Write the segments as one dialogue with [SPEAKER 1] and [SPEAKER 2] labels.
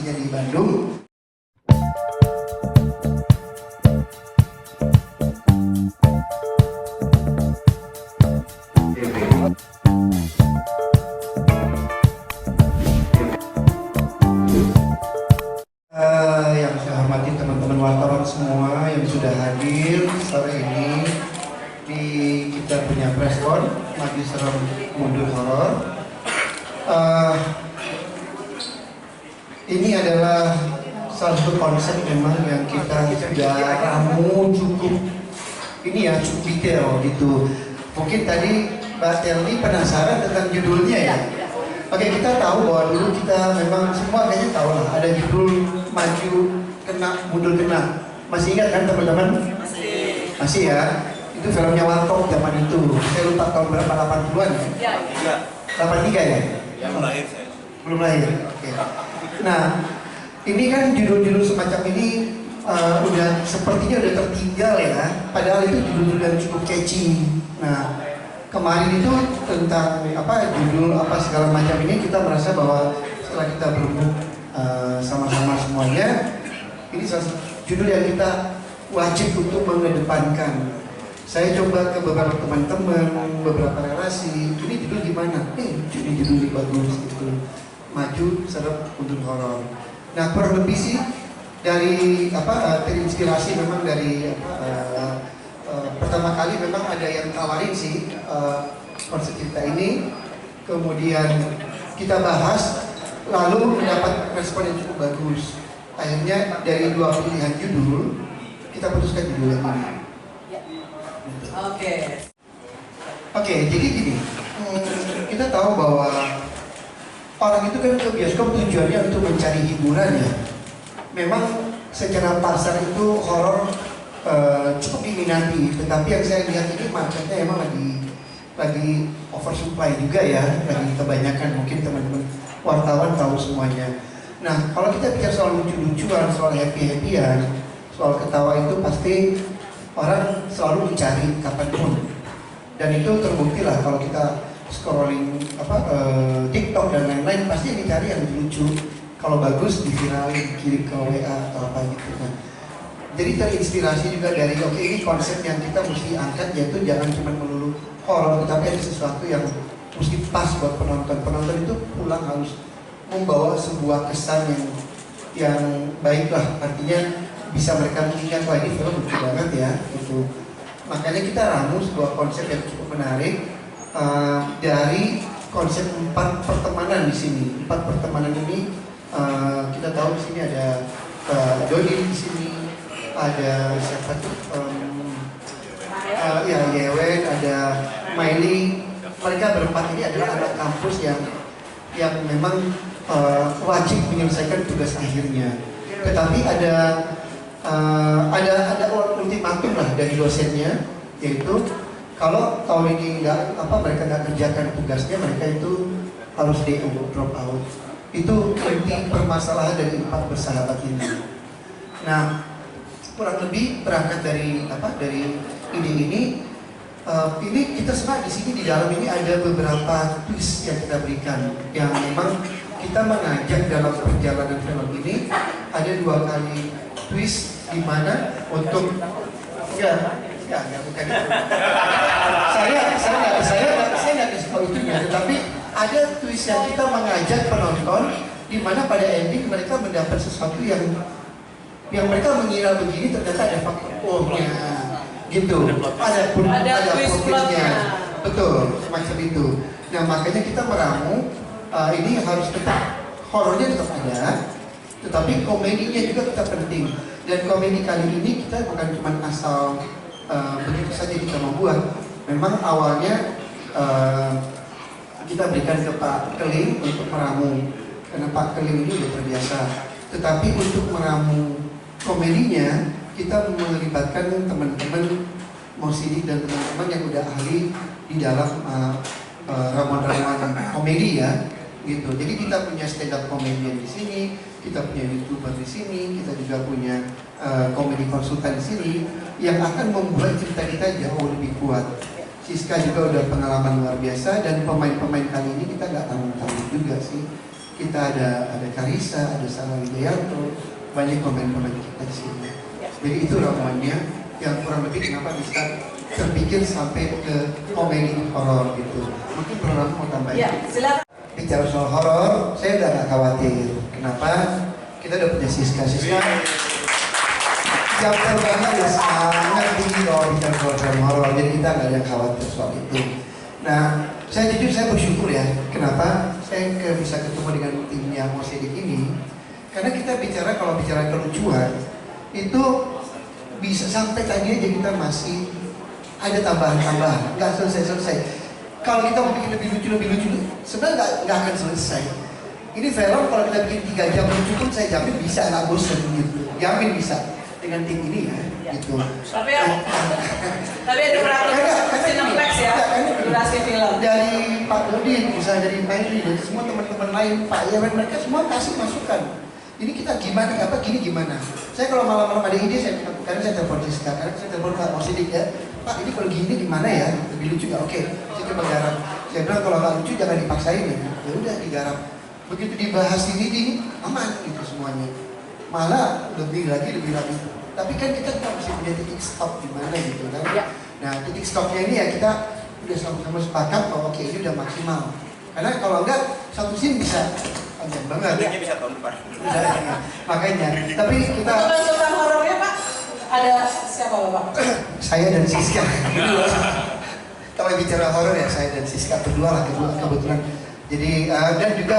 [SPEAKER 1] aslinya di Bandung. Yang saya hormati teman-teman wartawan semua yang sudah hadir sore ini di kita punya preskon Maju Serem Mundur Horor. Ini adalah salah satu konsep memang yang kita sudah ramu cukup ini ya, cukup detail gitu. Mungkin tadi Mbak Telly penasaran tentang judulnya ya. Oke, kita tahu bahwa dulu kita memang semua kayaknya tahu lah ada judul Maju Kena Mundur Kena. Masih ingat kan teman-teman? Masih ya. Itu filmnya Warkop zaman itu. Saya lupa tahun berapa, 80-an ya? Iya. 83 ya?
[SPEAKER 2] Belum lahir saya.
[SPEAKER 1] Belum lahir. Oke. Nah, ini kan judul-judul semacam ini udah sepertinya udah tertinggal ya. Padahal itu judul-judul yang cukup catchy. Nah, kemarin itu tentang judul segala macam ini kita merasa bahwa setelah kita berembuk sama-sama semuanya, ini salah satu judul yang kita wajib untuk mengedepankan. Saya coba ke beberapa teman-teman, beberapa relasi, ini judul gimana? Judul ini bagus gitu. Maju Serem Mundur Horor. Nah, kurang lebih sih dari terinspirasi memang dari pertama kali memang ada yang tawarin sih konsep cerita ini, kemudian kita bahas, lalu mendapat respon yang cukup bagus. Akhirnya dari dua pilihan judul kita putuskan judul yang ini. Oke, jadi gini, kita tahu bahwa orang itu kan ke bioskop tujuannya untuk mencari hiburan ya. Memang secara pasar itu horor cukup diminati, tetapi yang saya lihat ini marketnya emang lagi oversupply juga ya, lagi kebanyakan. Mungkin teman-teman wartawan tahu semuanya. Nah, kalau kita bicara soal lucu-lucuan, soal happy-happyan, soal ketawa itu pasti orang selalu mencari kapanpun. Dan itu terbukti lah kalau kita scrolling TikTok dan lain-lain, pasti yang dicari yang lucu. Kalau bagus diviralin, kirim ke WA atau apa gitu. Nah, jadi terinspirasi juga dari ini konsep yang kita mesti angkat, yaitu jangan cuma melulu horor, tapi ada sesuatu yang mesti pas buat penonton. Penonton itu pulang harus membawa sebuah kesan yang baik lah, artinya bisa mereka mengingat, wah ini film lucu banget ya gitu. Makanya kita ramu sebuah konsep yang cukup menarik dari konsep 4 pertemanan di sini. 4 pertemanan ini kita tahu di sini ada Jody di sini, ada siapa tuh? Yewen, ada Miley. Mereka berempat ini adalah anak kampus yang memang wajib menyelesaikan tugas akhirnya. Tetapi ada ultimatum lah dari dosennya, yaitu kalau tahun ini mereka nggak kerjakan tugasnya, mereka itu harus DO, drop out. Itu inti permasalahan dari 4 bersahabat ini. Nah, kurang lebih berangkat dari ide ini. Ini kita semua di sini di dalam ini ada beberapa twist yang kita berikan, yang memang kita mengajak dalam perjalanan film ini ada 2 kali twist di mana untuk bukan itu. Saya nggak kasih tahu itu ya, tetapi ada twist yang kita mengajak penonton di mana pada ending mereka mendapat sesuatu yang mereka mengira begini, ternyata ada faktor ohnya gitu. Ada twistnya. Betul, semacam itu. Nah, makanya kita meramu ini harus tetap, horornya tetap ada, tetapi komedinya juga tetap penting. Dan komedi kali ini kita bukan cuma asal begitu saja kita membuat. Memang awalnya kita berikan ke Pak Keling untuk meramu, karena Pak Keling ini sudah terbiasa. Tetapi untuk meramu komedinya, kita melibatkan teman-teman Mosidik dan teman-teman yang udah ahli di dalam ramuan-ramuan komedi ya, gitu. Jadi kita punya stand up komedian di sini, kita punya YouTuber di sini, kita juga punya komedi konsultan di sini yang akan membuat cerita kita jauh lebih kuat. Siska juga udah pengalaman luar biasa, dan pemain-pemain kali ini kita nggak tanggung-tanggung juga sih. kita ada Karissa, ada Sarah Wijayanto, banyak komen-komen kita di sini. Jadi itu ramuannya yang kurang lebih kenapa bisa terpikir sampai ke komedi horor gitu. Mungkin program mau tambahin.
[SPEAKER 2] Ya, silakan.
[SPEAKER 1] Bicara soal horor, saya udah gak khawatir. Kenapa? Kita udah punya Siska. Jam terbangnya udah sangat tinggi kalau bicara soal film horor, jadi kita gak ada yang khawatir soal itu. Nah, saya jujur saya bersyukur ya. Kenapa? Saya bisa ketemu dengan timnya Mosedik ini. Karena kita bicara, kalau bicara kelucuan, itu bisa sampai tadi aja kita masih ada tambahan-tambahan, nggak selesai-selesai. Kalau kita mau bikin lebih lucu, sebenarnya nggak akan selesai. Ini film kalau kita bikin 3 jam lucu pun saya jamin bisa, nggak bosan gitu. Jamin bisa dengan tim ini ya, gitu.
[SPEAKER 2] Tapi ada peraturan Cineplex ya, durasi film.
[SPEAKER 1] Dari Pak Udin, misalnya dari Pak Iri, dan semua teman-teman lain, Pak Irwan, mereka semua kasih masukan. Ini kita gimana, gini gimana. Saya kalau malam-malam ada ide, kadang saya telepon Siska, kadang saya telepon Pak Mosedik ya. Pak, ini kalau gini gimana ya? Lebih lucu nggak? Oke, saya coba garap. Saya bilang kalau nggak lucu jangan dipaksain ya. Ya udah digarap. Begitu dibahas ini aman gitu semuanya. Malah lebih lagi. Tapi kan kita masih punya titik stop di mana gitu kan?
[SPEAKER 2] Ya.
[SPEAKER 1] Nah, titik stopnya ini ya kita udah sama-sama sepakat bahwa oke ini udah maksimal. Karena kalau enggak satu scene bisa panjang banget.
[SPEAKER 3] Ini bisa tahun depan.
[SPEAKER 1] Makanya. Tapi kita.
[SPEAKER 2] Konsultan horornya Pak, ada siapa Bapak?
[SPEAKER 1] Saya dan Siska. Kalau bicara horor ya saya dan Siska berdua lah kebetulan. Jadi dan juga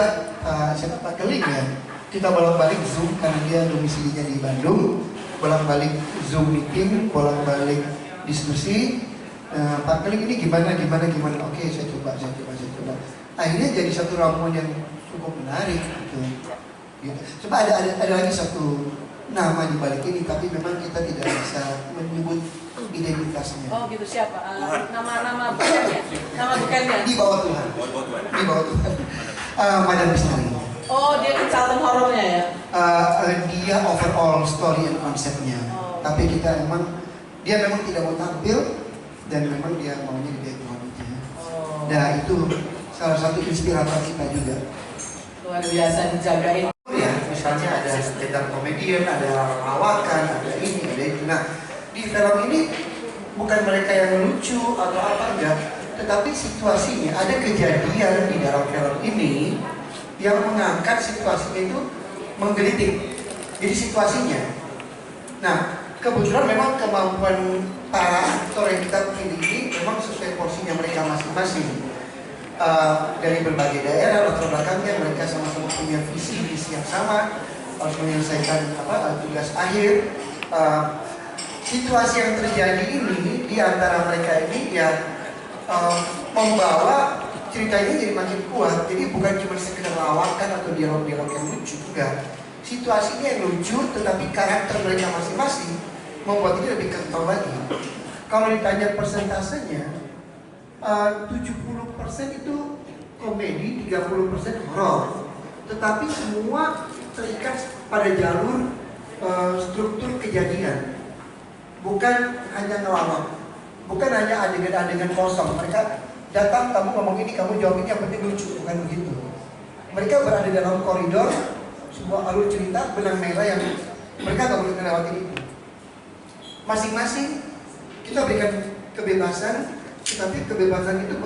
[SPEAKER 1] siapa Pak Keling ya. Kita bolak-balik Zoom karena dia domisilinya di Bandung. Bolak-balik Zoom meeting, bolak-balik diskusi. Pak Keling ini gimana? Oke, saya coba. Akhirnya jadi satu ramuan yang cukup menarik gitu. Coba ada lagi satu nama di balik ini, tapi memang kita tidak bisa menyebut identitasnya.
[SPEAKER 2] Oh gitu, siapa? Nama bukannya? Nama bukannya?
[SPEAKER 1] Di bawah Tuhan. Di bawah Tuhan. Madam Bestari.
[SPEAKER 2] Oh, dia consultant horornya ya?
[SPEAKER 1] Dia overall story and konsepnya. Tapi dia memang tidak mau tampil dan memang dia maunya di background-nya. Nah itu salah satu inspirator kita juga.
[SPEAKER 2] Luar biasa dijagain.
[SPEAKER 1] Ya, misalnya ada stand up comedian, ada lawakan, ada ini, ada itu. Nah, di film ini bukan mereka yang lucu atau apa enggak, tetapi situasinya ada kejadian di dalam film ini yang mengangkat situasinya itu menggelitik. Jadi situasinya. Nah, kebetulan memang kemampuan para aktor yang kita pilih ini memang sesuai porsinya mereka masing-masing. Dari berbagai daerah, latar belakangnya mereka sama-sama punya visi yang sama, harus menyelesaikan tugas akhir. Situasi yang terjadi ini di antara mereka ini ya membawa cerita ini jadi makin kuat. Jadi bukan cuma sekedar lawakan atau dialog-dialog yang lucu, enggak. Situasinya yang lucu, tetapi karakter mereka masing-masing membuat ini lebih kental lagi. Kalau ditanya persentasenya, 70% itu komedi, 30% horor. Tetapi semua terikat pada jalur struktur kejadian. Bukan hanya ngelawak, bukan hanya adegan-adegan kosong. Mereka datang, kamu ngomong ini, kamu jawab ini, yang penting lucu, bukan begitu. Mereka berada dalam koridor sebuah alur cerita benang merah yang mereka nggak boleh melewati itu. Masing-masing kita berikan kebebasan, tetapi kebebasan itu